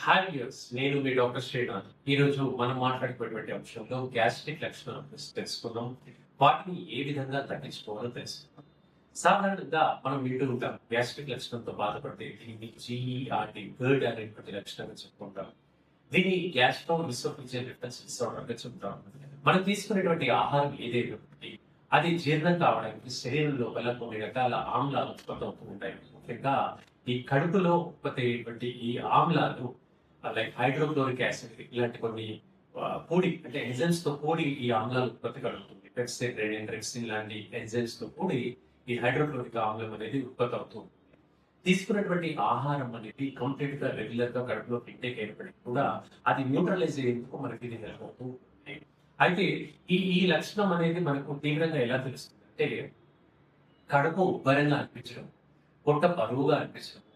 Hi viewers, నేను మీ doctor Srinath. ఈ రోజు మనం మాట్లాడుకునేటువంటి అంశంలో గ్యాస్ట్రిక్ లక్షణాల గురించి తెలుసుకుందాం. వాటిని ఏ విధంగా తగ్గించుకోవాలో తెలుసుకుందాం. సాధారణంగా మనం వింటూ ఉంటాం గ్యాస్ట్రిక్ లక్షణంతో బాధపడితే దీన్ని GERD, గర్డ్ అనేటువంటి లక్షణంగా చెప్పుకుంటాం. దీన్ని గ్యాస్ట్రో ఇసోఫేజియల్ రిఫ్లక్స్ డిసార్డర్గా చెప్తాం. మనం తీసుకునేటువంటి ఆహారం ఏదైనప్పటికీ అది జీర్ణం కావడానికి శరీరం లోపల కొన్ని రకాల ఆమ్లాలు ఉత్పత్తి అవుతూ ఉంటాయి. ముఖ్యంగా ఈ కడుపులో ఉత్పత్తి అయ్యేటువంటి ఈ ఆమ్లాలు లైక్ హైడ్రోక్లోరిక్ యాసిడ్ ఇలాంటి కొన్ని పొడి అంటే ఎంజైమ్స్ తో కూడి ఈ ఆమ్లాలు ఉత్పత్తి కలుగుతుంది. పెప్సిన్, రెనిన్, రెక్సిన్ లాంటి ఎంజైమ్స్ తో కూడి ఈ హైడ్రోక్లోరిక్ ఆమ్లం అనేది ఉత్పత్తి అవుతుంది. తీసుకున్నటువంటి ఆహారం అనేది కంప్లీట్ గా రెగ్యులర్ గా కడుపులో ఇంటేక్ అయినప్పటికీ కూడా అది న్యూట్రలైజ్ అయ్యేందుకు మనకి ఇది హెల్ప్ అవుతూ ఉంటుంది. అయితే ఈ ఈ లక్షణం అనేది మనకు తీవ్రంగా ఎలా తెలుస్తుంది అంటే కడుపు ఉబ్బరంగా అనిపించడం, పొట్ట బరువుగా అనిపించడం,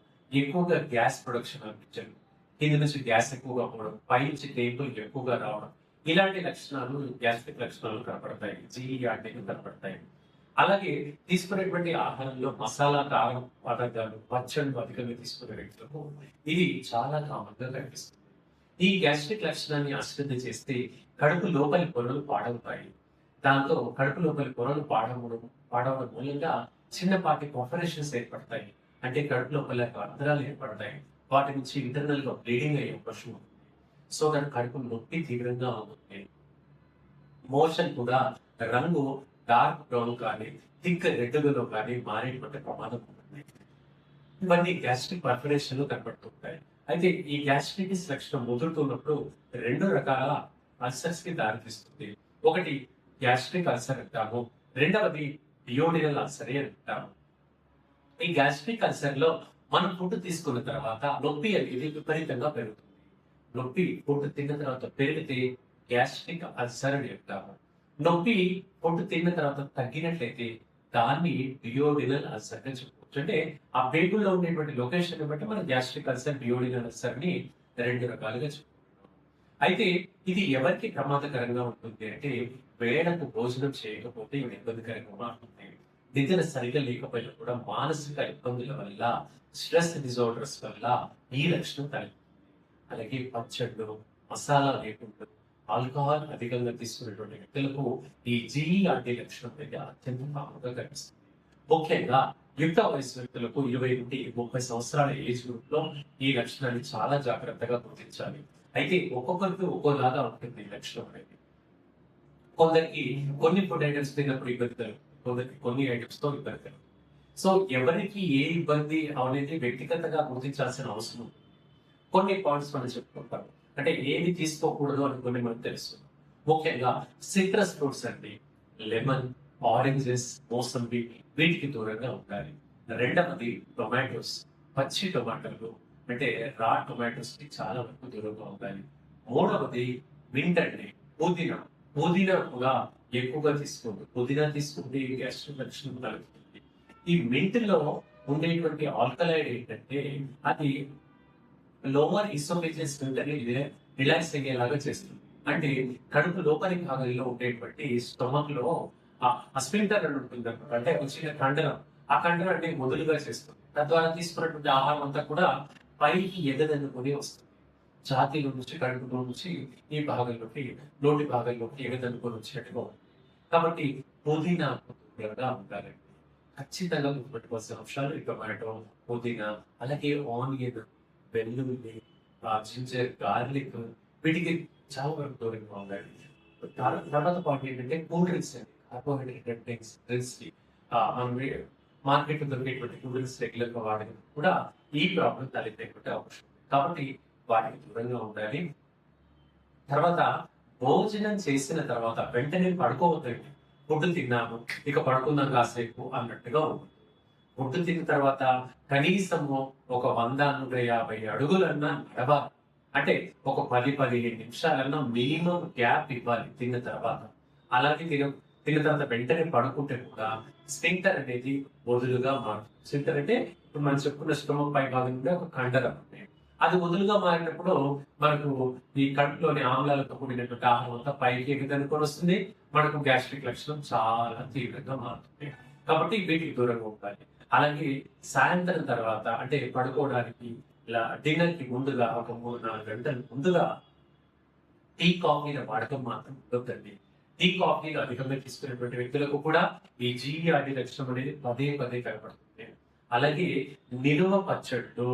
ఎక్కువగా గ్యాస్ ప్రొడక్షన్ అనిపించడం, కింద నుంచి గ్యాస్ ఎక్కువగా పోవడం, పై నుంచి టేబుల్ ఎక్కువగా రావడం, ఇలాంటి లక్షణాలు గ్యాస్ట్రిక్ లక్షణాలు కనపడతాయి, GERD కనపడతాయి. అలాగే తీసుకునేటువంటి ఆహారంలో మసాలా, కారం పదార్థాలు, పచ్చళ్ళు అధికంగా తీసుకునే వ్యక్తులకు ఇది చాలా కామన్ గా కనిపిస్తుంది. ఈ గ్యాస్ట్రిక్ లక్షణాన్ని అశ్రద్ధ చేస్తే కడుపు లోపలి పొరలు పాడవుతాయి. దాంతో కడుపు లోపలి పొరలు పాడవడం మూలంగా చిన్నపాటి పర్ఫరేషన్స్ ఏర్పడతాయి. అంటే కడుపు లోపల రంధ్రాలు ఏర్పడతాయి. వాటి నుంచి ఇంటర్నల్ గా బ్లీడింగ్ అయ్యే అవకాశం ఉంటుంది. సో దాని కడుపు నొప్పి తీవ్రంగా ఉంటుంది. మోషన్ కూడా రంగు డార్క్ బ్రౌన్ కానీ థిక్ రెడ్డులో కానీ మారేటువంటి ప్రమాదం ఉంటుంది. ఇవన్నీ గ్యాస్ట్రిక్ పర్ఫరేషన్ కనబడుతుంటాయి. అయితే ఈ గ్యాస్ట్రిటిస్ లక్షణం ముదురుతున్నప్పుడు రెండు రకాల అల్సర్స్ కి దారితీస్తుంది. ఒకటి గ్యాస్ట్రిక్ అల్సర్ అంటాము, రెండవది డియోడినల్ అల్సర్ అంటాము. ఈ గ్యాస్ట్రిక్ అల్సర్ లో మనం ఫుడ్ తీసుకున్న తర్వాత నొప్పి అనేది విపరీతంగా పెరుగుతుంది. నొప్పి ఫుడ్ తిన్న తర్వాత పెరిగితే గ్యాస్ట్రిక్ అల్సర్ అని చెప్తాము. నొప్పి ఫుడ్ తిన్న తర్వాత తగ్గినట్లయితే దాన్ని డియోడినల్ అల్సర్ గా చెప్పుకోవచ్చు. అంటే ఆ పేగుల్లో ఉండేటువంటి లొకేషన్ బట్టి మనం గ్యాస్ట్రిక్ అల్సర్, డియోడినల్ అల్సర్ ని రెండు రకాలుగా చెప్పుకుంటాం. అయితే ఇది ఎవరికి ప్రమాదకరంగా ఉంటుంది అంటే వేళకు భోజనం చేయకపోతే ఇది ఇబ్బందికరంగా మారుతుంది. నిద్ర సరిగా లేకపోయినా కూడా మానసిక ఇబ్బందుల వల్ల, స్ట్రెస్ డిజార్డర్స్ వల్ల ఈ లక్షణం కలిగి అలాగే పచ్చళ్ళు, మసాలా లేకుండా ఆల్కహాల్ అధికంగా తీసుకునేటువంటి వ్యక్తులకు ఈ GERD లక్షణం అనేది అత్యంత కామన్గా కనిపిస్తుంది. ముఖ్యంగా యుక్త వయసు వ్యక్తులకు 20 నుండి 30 సంవత్సరాల ఏజ్ గ్రూప్ లో ఈ లక్షణాన్ని చాలా జాగ్రత్తగా గుర్తించాలి. అయితే ఒక్కొక్కరికి ఒక్కోలాగా ఉంటుంది ఈ లక్షణం అనేది. కొందరికి కొన్ని ఫుడ్ ఐటమ్స్ తిన్నప్పుడు ఇబ్బంది కలుగుతుంది, కొందరికి కొన్ని ఐటమ్స్ తో ఇబ్బంది కలుగుతుంది. సో ఎవరికి ఏ ఇబ్బంది అనేది వ్యక్తిగతంగా గుర్తించాల్సిన అవసరం ఉంది. కొన్ని పాయింట్స్ మనం చెప్పుకుంటాం. అంటే ఏది తీసుకోకూడదు అని కొన్ని మనకు తెలుసు. ముఖ్యంగా సిట్రస్ ఫ్రూట్స్ అండి, లెమన్, ఆరెంజెస్, మోసంబి వీటికి దూరంగా ఉండాలి. రెండవది టొమాటోస్, పచ్చి టొమాటోలు అంటే రా టొమాటోస్ కి చాలా వరకు దూరంగా ఉండాలి. మూడవది మింట్ అండి, పుదీనా. పుదీనా కూడా ఎక్కువగా తీసుకోండి. పుదీనా తీసుకుంటే గ్యాస్ట్రిక్ లక్షణం కలుగుతుంది. ఈ మింట్ లో ఉండేటువంటి ఆల్కలైడ్ ఏంటంటే అది లోవర్ ఇసోఫేజియస్ స్ఫింక్టర్ రిలాక్స్ అయ్యేలాగా చేస్తుంది. అంటే కడుపు లోపలి భాగంలో ఉండేటువంటి స్టొమక్ లో ఆ స్ఫింక్టర్ అని ఉంటుంది. అంటే వచ్చిన కండరం, ఆ కండరం అంటే మొదలుగా చేస్తుంది. తద్వారా తీసుకున్నటువంటి ఆహారం అంతా కూడా పైకి ఎగదన్నుకొని వస్తుంది. ఛాతీలో నుంచి, కడుపులో నుంచి ఈ భాగంలోకి, నోటి భాగంలోకి ఎగదన్నుకొని వచ్చినట్టుగా ఉంటుంది. కాబట్టి పుదీనా దూరంగా ఉండాలండి. ఖచ్చితంగా గుర్తుపెట్టుకోవాల్సిన అంశాలు ఈ టొమాటో, పుదీనా, అలాగే ఆనియన్, వెల్లుల్లి, జింజర్, గార్లిక్ వీటికి చాలా వరకు దూరంగా ఉండాలి. తర్వాత పాయింట్ ఏంటంటే కూల్ డ్రింక్స్ అండి, కార్బోహైడ్రేటెడ్ డ్రింక్స్ కి మనం మార్కెట్ లో దొరికేటువంటి కూల్ డ్రింక్స్ రెగ్యులర్ గా వాడడం కూడా ఈ ప్రాబ్లం తలెత్తేటువంటి అవకాశం. కాబట్టి వాటికి దూరంగా ఉండాలి. తర్వాత భోజనం చేసిన తర్వాత వెంటనే పడుకోవద్దండి. ఫుడ్ తిన్నాము ఇక పడుకుందాం కాసేపు అన్నట్టుగా ఉంటుంది. ఫుడ్ తిన్న తర్వాత కనీసము ఒక 100-150 అడుగులన్నా నడవాలి. అంటే ఒక 10-15 నిమిషాలన్నా మినిమం గ్యాప్ ఇవ్వాలి తిన్న తర్వాత. అలాగే తిన్న తర్వాత వెంటనే పడుకుంటే కూడా స్ఫింక్టర్ అనేది వదులుగా మారుతుంది. స్ఫింక్టర్ అంటే ఇప్పుడు మనం చెప్పుకున్న స్టొమక్ పై భాగం నుండి ఒక కండరం ఉంది. అది వదులుగా మారినప్పుడు మనకు ఈ కడుపులోని ఆమ్లాలతో కూడినటువంటి ఆహారం అంతా పైకి ఎగదనుకొని వస్తుంది. మనకు గ్యాస్ట్రిక్ లక్షణం చాలా తీవ్రంగా మారుతుంది. కాబట్టి వీటికి దూరంగా ఉండాలి. అలాగే సాయంత్రం తర్వాత అంటే పడుకోవడానికి ఇలా డిన్నర్ కి ముందుగా ఒక 3-4 గంటలు ముందుగా టీ కాఫీల వాడకం మాత్రం వద్దండి. టీ కాఫీలు అధికంగా తీసుకునేటువంటి వ్యక్తులకు కూడా ఈ జీఈఆర్డీ లక్షణం అనేది పదే పదే కనపడుతుంది. అలాగే నిలువ పచ్చళ్ళు,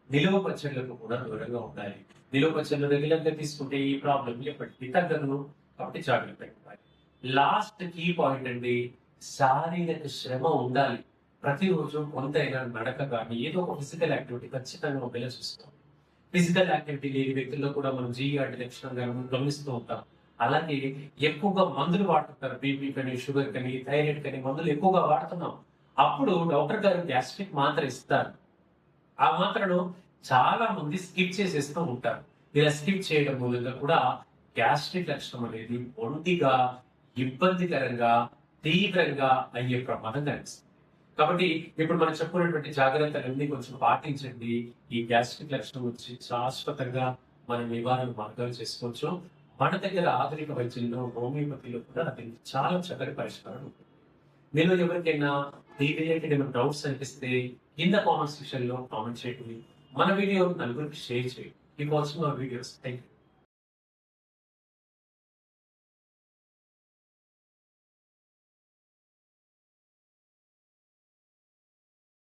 నిలువ పచ్చళ్ళకు కూడా దూరంగా ఉండాలి. నిలువ పచ్చళ్ళు రెగ్యులర్ గా తీసుకుంటే ఈ ప్రాబ్లం ఎప్పటికీ తగ్గదు. కాబట్టి జాగ్రత్త ఉండాలి. లాస్ట్ కీ పాయింట్ అండి, శారీరక శ్రమ ఉండాలి. ప్రతిరోజు కొంతైనా నడక కానీ ఏదో ఒక ఫిజికల్ యాక్టివిటీ ఖచ్చితంగా ఉండేలా చూస్తాం. ఫిజికల్ యాక్టివిటీ లేని వ్యక్తుల్లో కూడా మనం జీఈఆర్డీ లక్షణంగా గమనిస్తూ ఉంటాం. అలాగే ఎక్కువగా మందులు వాడుతుంటారు. బీపీ కని, షుగర్ కని, థైరాయిడ్ కని మందులు ఎక్కువగా వాడుతున్నాం. అప్పుడు డాక్టర్ గారు గ్యాస్ట్రిక్ మాత్ర ఇస్తారు. ఆ మాత్రను చాలా మంది స్కిప్ చేసేస్తూ ఉంటారు. ఇలా స్కిప్ చేయడం మూలంగా కూడా గ్యాస్ట్రిక్ లక్షణం అనేది ఒంటిగా ఇబ్బందికరంగా తీవ్రంగా అయ్యే ప్రమాదం కనిపిస్తుంది. కాబట్టి ఇప్పుడు మనం చెప్పుకున్నటువంటి జాగ్రత్తలన్నీ కొంచెం పాటించండి. ఈ గ్యాస్ట్రిక్ లక్షణం వచ్చి శాశ్వతంగా మనం నివారణ మార్గాలు చేసుకోవచ్చు. మన దగ్గర ఆధునిక వైద్యంలో హోమియోపతిలో కూడా దీనికి చాలా చక్కటి పరిష్కారం ఉంటుంది. మీరు ఎవరికైనా దీని రిలేటెడ్ ఏమైనా డౌట్స్ అనిపిస్తే కింద కామెంట్ సెక్షన్ లో కామెంట్ చేయండి. మన వీడియో నలుగురికి షేర్ చేయండి. ఈ watching our videos. Thank you.